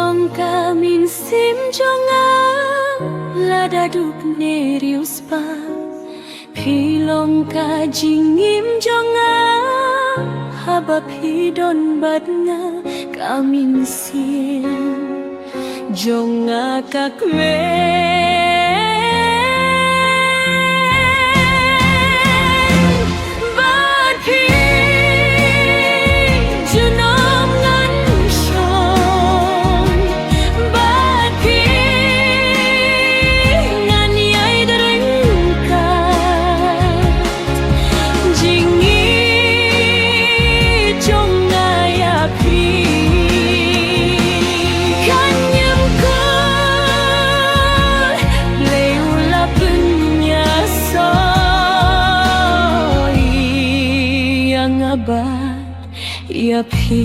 long kamin sim jonga lada duk nerius pa pilong ka jingim jonga haba pidon badnga kamin sim jonga kakwe ya pi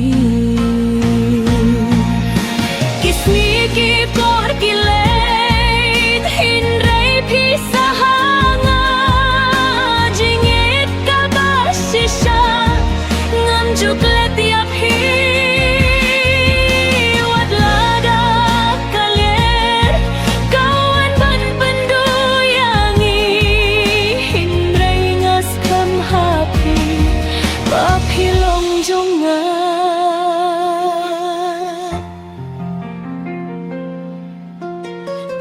kisniki por kilet hinray pisahanga jingit kabasisha ngamjuklet ya pi wadlada kaler kawan ban penduyangi hinray ngas kam hapi papilong jonga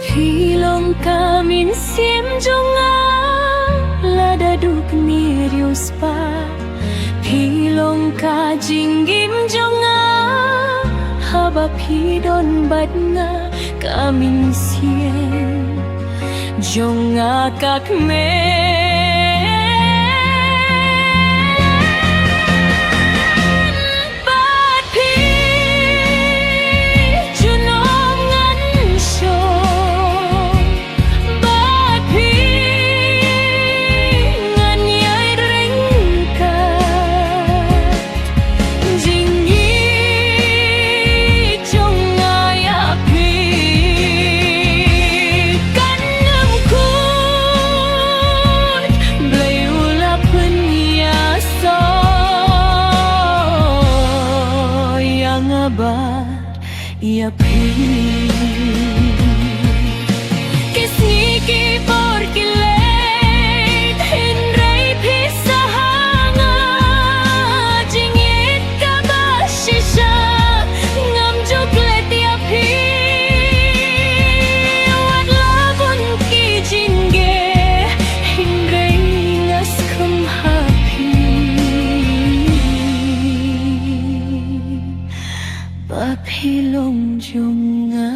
pilong kamin sim jonga lada duk nirius pa pilong ka jinggim jonga haba pidon badnga kamin sim jonga kakme ya pi kisniki por kilet hinray pisahanga jingit kabasisha ngamjuklet ya pi wadlabun ki jingge hinray ngas kum hapi papilong jonga